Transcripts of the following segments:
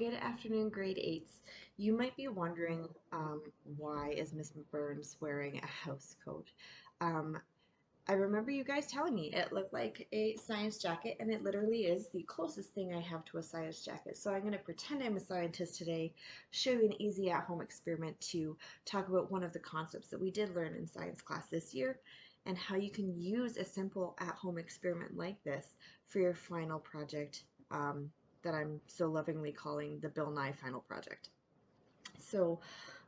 Good afternoon, grade eights. You might be wondering why is Miss Burns wearing a house coat? Um, I remember you guys telling me it looked like a science jacket, and it literally is the closest thing I have to a science jacket. So I'm going to pretend I'm a scientist today, show you an easy at-home experiment to talk about one of the concepts that we did learn in science class this year, and how you can use a simple at-home experiment like this for your final project that I'm so lovingly calling the Bill Nye Final Project. So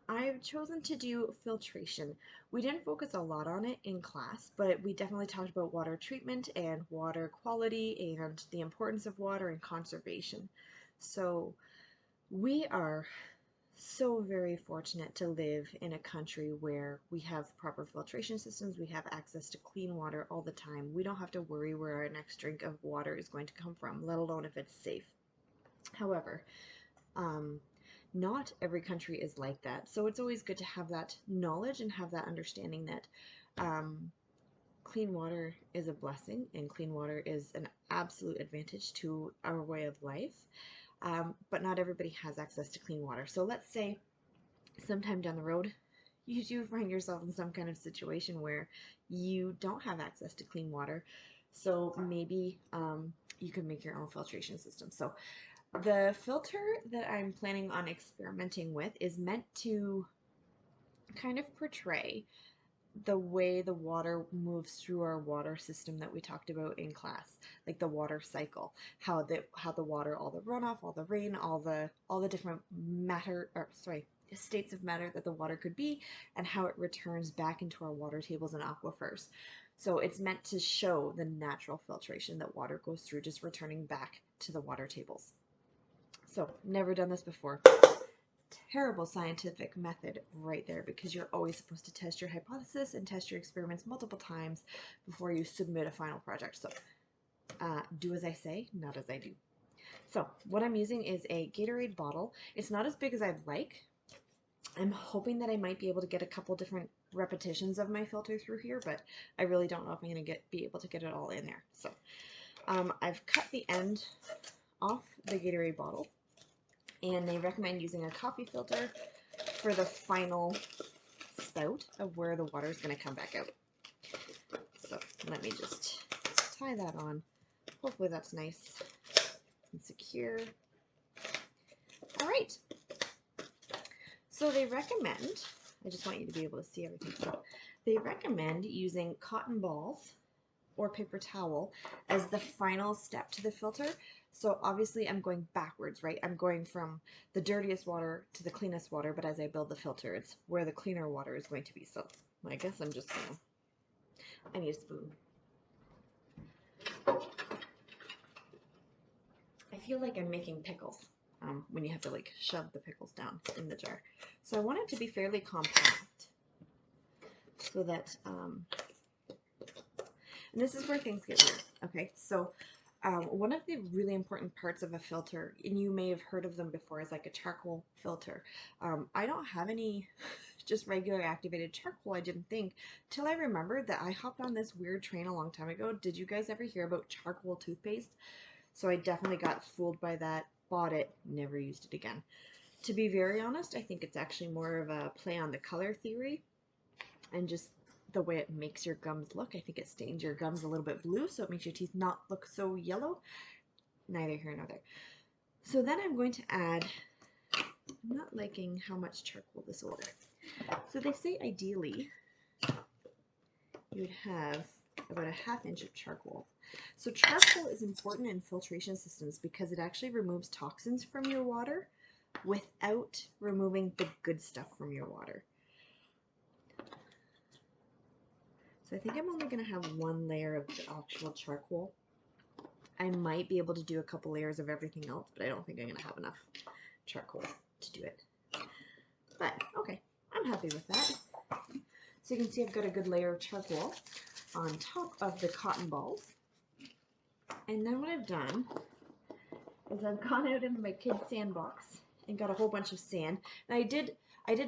I've chosen to do filtration. We didn't focus a lot on it in class, but we definitely talked about water treatment and water quality and the importance of water and conservation. So we are so very fortunate to live in a country where we have proper filtration systems, we have access to clean water all the time. We don't have to worry where our next drink of water is going to come from, let alone if it's safe. However, um, not every country is like that. So it's always good to have that knowledge and have that understanding that um, clean water is a blessing and clean water is an absolute advantage to our way of life. But not everybody has access to clean water. So let's say sometime down the road, you do find yourself in some kind of situation where you don't have access to clean water. So maybe you can make your own filtration system. So the filter that I'm planning on experimenting with is meant to kind of portray the way the water moves through our water system that we talked about in class, like the water cycle, how the water, all the runoff, all the rain, all the different states of matter that the water could be, and how it returns back into our water tables and aquifers. So it's meant to show the natural filtration that water goes through, just returning back to the water tables. So, never done this before. Terrible scientific method right there, because you're always supposed to test your hypothesis and test your experiments multiple times before you submit a final project. So, do as I say, not as I do. So, what I'm using is a Gatorade bottle. It's not as big as I'd like. I'm hoping that I might be able to get a couple different repetitions of my filter through here, but I really don't know if I'm going to be able to get it all in there. So, I've cut the end off the Gatorade bottle, and they recommend using a coffee filter for the final spout of where the water is going to come back out. So let me just tie that on. Hopefully that's nice and secure. All right. So they recommend, I just want you to be able to see everything. So they recommend using cotton balls or paper towel as the final step to the filter. So obviously I'm going backwards, right? I'm going from the dirtiest water to the cleanest water, but as I build the filter, it's where the cleaner water is going to be. So I guess I'm just gonna, I need a spoon. I feel like I'm making pickles when you have to like shove the pickles down in the jar. So I want it to be fairly compact so that, and this is where things get weird. Okay, so one of the really important parts of a filter, and you may have heard of them before, is like a charcoal filter. I don't have any just regular activated charcoal, I didn't think, till I remembered that I hopped on this weird train a long time ago. Did you guys ever hear about charcoal toothpaste? So I definitely got fooled by that, bought it, never used it again. To be very honest, I think it's actually more of a play on the color theory and just the way it makes your gums look. I think it stains your gums a little bit blue, so it makes your teeth not look so yellow. Neither here nor there. So then I'm going to add, I'm not liking how much charcoal this will work. So they say ideally you would have about a ½ inch of charcoal. So charcoal is important in filtration systems because it actually removes toxins from your water without removing the good stuff from your water. So I think I'm only going to have one layer of the actual charcoal. I might be able to do a couple layers of everything else, but I don't think I'm going to have enough charcoal to do it. But okay, I'm happy with that. So you can see I've got a good layer of charcoal on top of the cotton balls. And then what I've done is I've gone out into my kid's sandbox and got a whole bunch of sand. And I did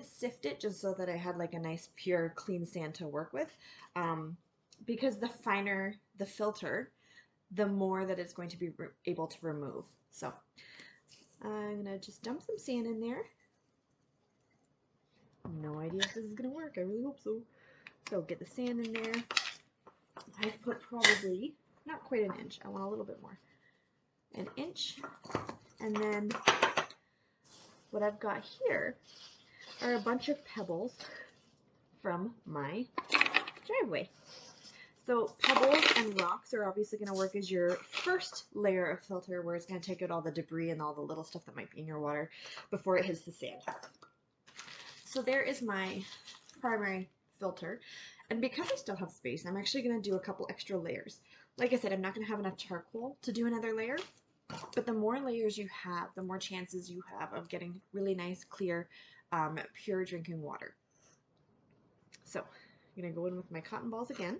sift it just so that I had like a nice pure clean sand to work with, because the finer the filter, the more that it's going to be able to remove. So I'm gonna just dump some sand in there. No idea if this is gonna work. I really hope so. So get the sand in there. I've put probably not quite an inch. I want a little bit more. An inch. And then what I've got here are a bunch of pebbles from my driveway. So pebbles and rocks are obviously going to work as your first layer of filter, where it's going to take out all the debris and all the little stuff that might be in your water before it hits the sand. So there is my primary filter. And because I still have space, I'm actually going to do a couple extra layers. Like I said, I'm not going to have enough charcoal to do another layer, but the more layers you have, the more chances you have of getting really nice, clear, pure drinking water. So I'm going to go in with my cotton balls again.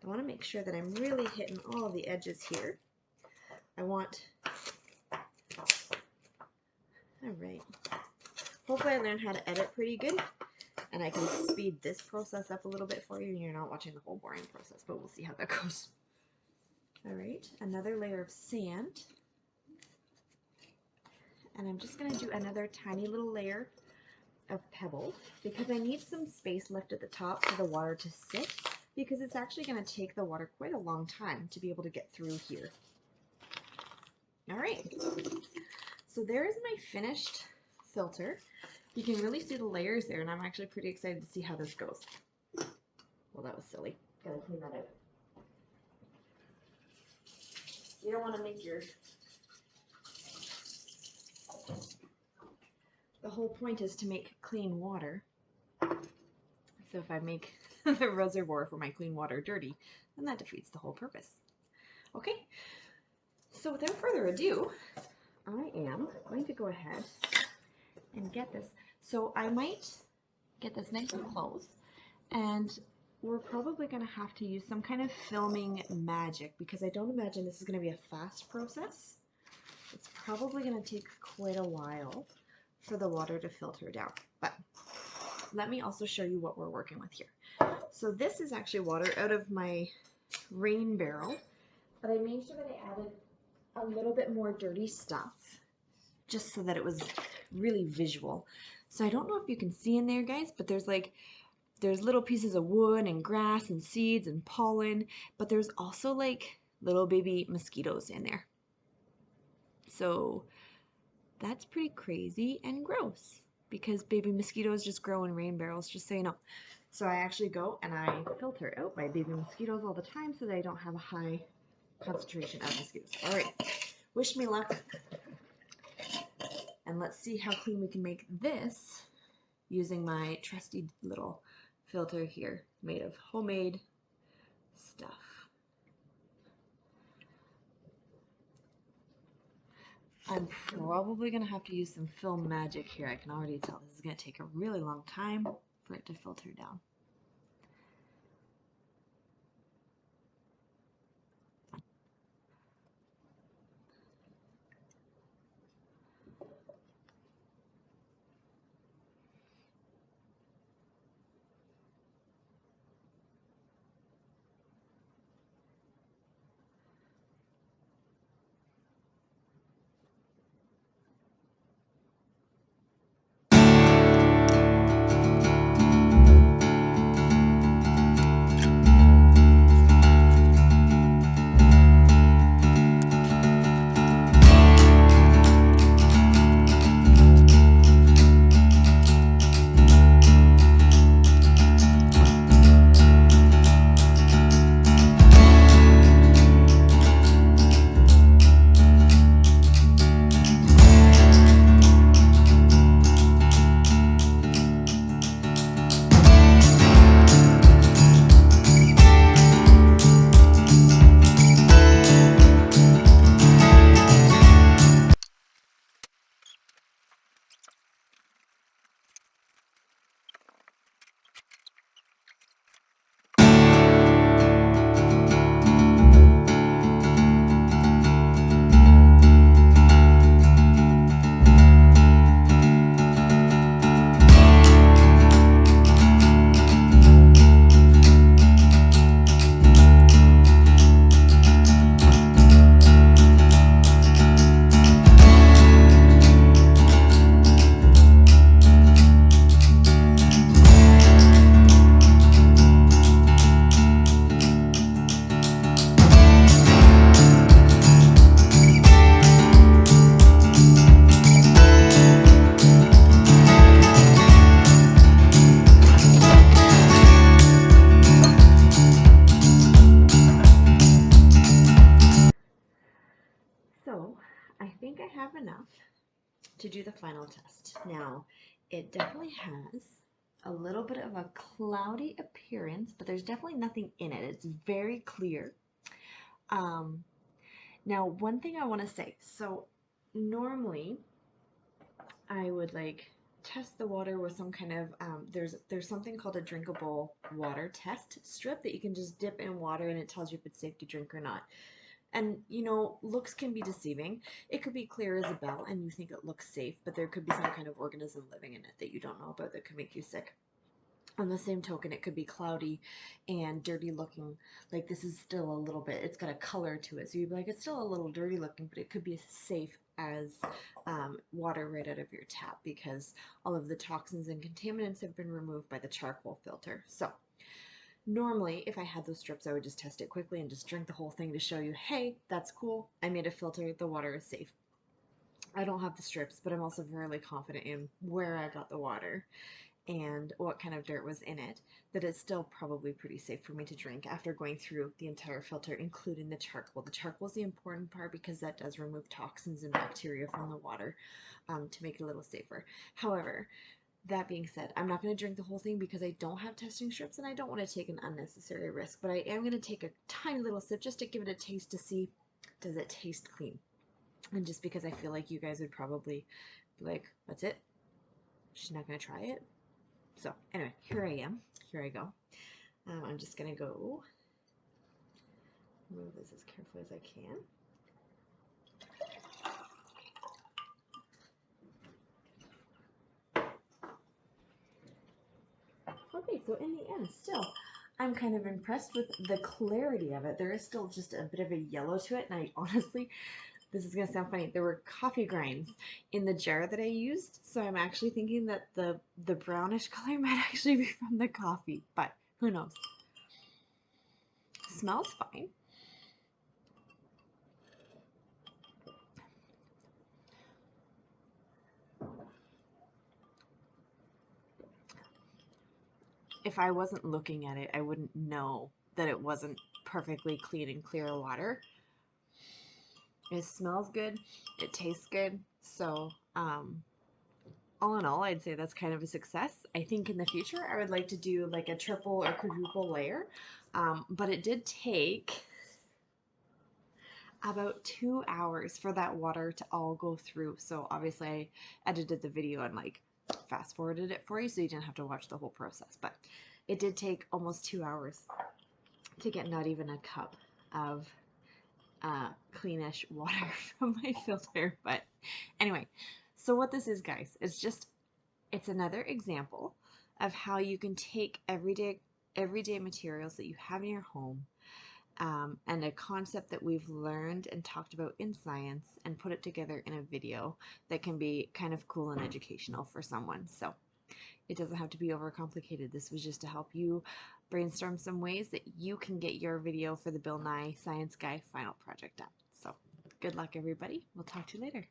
I want to make sure that I'm really hitting all of the edges here. I want, all right. Hopefully I learned how to edit pretty good, and I can speed this process up a little bit for you, and you're not watching the whole boring process, but we'll see how that goes. All right, another layer of sand. And I'm just going to do another tiny little layer of pebbles because I need some space left at the top for the water to sit, because it's actually going to take the water quite a long time to be able to get through here. All right, so there is my finished filter. You can really see the layers there, and I'm actually pretty excited to see how this goes. Well, that was silly. Gotta clean that out. You don't want to make your... The whole point is to make clean water. So if I make the reservoir for my clean water dirty, then that defeats the whole purpose. Okay, so without further ado, I am going to go ahead and get this. So I might get this nice and close, and we're probably going to have to use some kind of filming magic, because I don't imagine this is going to be a fast process. It's probably going to take quite a while for the water to filter down, but let me also show you what we're working with here. So this is actually water out of my rain barrel, but I made sure that I added a little bit more dirty stuff just so that it was really visual. So I don't know if you can see in there, guys, but there's little pieces of wood and grass and seeds and pollen, but there's also like little baby mosquitoes in there. So that's pretty crazy and gross, because baby mosquitoes just grow in rain barrels, just so you know. So I actually go and I filter out my baby mosquitoes all the time so that I don't have a high concentration of mosquitoes. All right, wish me luck. And let's see how clean we can make this using my trusty little filter here made of homemade stuff. I'm probably going to have to use some film magic here. I can already tell this is going to take a really long time for it to filter down. have enough to do the final test. Now, it definitely has a little bit of a cloudy appearance, but there's definitely nothing in it. It's very clear. Um, Now, one thing I want to say, so normally I would like test the water with some kind of there's something called a drinkable water test strip that you can just dip in water and it tells you if it's safe to drink or not. And you know, looks can be deceiving. It could be clear as a bell and you think it looks safe, but there could be some kind of organism living in it that you don't know about that could make you sick. On the same token, it could be cloudy and dirty looking. Like this is still a little bit, it's got a color to it. So you'd be like, it's still a little dirty looking, but it could be as safe as water right out of your tap because all of the toxins and contaminants have been removed by the charcoal filter. So normally, if I had those strips, I would just test it quickly and just drink the whole thing to show you, hey, that's cool. I made a filter. The water is safe. I don't have the strips, but I'm also fairly confident in where I got the water and what kind of dirt was in it, that it's still probably pretty safe for me to drink after going through the entire filter, including the charcoal. The charcoal is the important part because that does remove toxins and bacteria from the water to make it a little safer. However, that being said, I'm not going to drink the whole thing because I don't have testing strips and I don't want to take an unnecessary risk, but I am going to take a tiny little sip just to give it a taste to see, does it taste clean? And just because I feel like you guys would probably be like, that's it? She's not going to try it? So anyway, here I am. Here I go. I'm just going to go move this as carefully as I can. Okay, so in the end, still, I'm kind of impressed with the clarity of it. There is still just a bit of a yellow to it, and I honestly, this is going to sound funny, there were coffee grinds in the jar that I used, so I'm actually thinking that the brownish color might actually be from the coffee, but who knows. Smells fine. If I wasn't looking at it, I wouldn't know that it wasn't perfectly clean and clear water. It smells good. It tastes good. So, all in all, I'd say that's kind of a success. I think in the future, I would like to do like a triple or quadruple layer. But it did take about 2 hours for that water to all go through. So obviously I edited the video and like fast forwarded it for you so you didn't have to watch the whole process. But it did take almost 2 hours to get not even a cup of cleanish water from my filter. But anyway, so what this is, guys, it's another example of how you can take everyday materials that you have in your home and a concept that we've learned and talked about in science and put it together in a video that can be kind of cool and educational for someone. So it doesn't have to be overcomplicated. This was just to help you brainstorm some ways that you can get your video for the Bill Nye Science Guy final project done. So good luck, everybody. We'll talk to you later.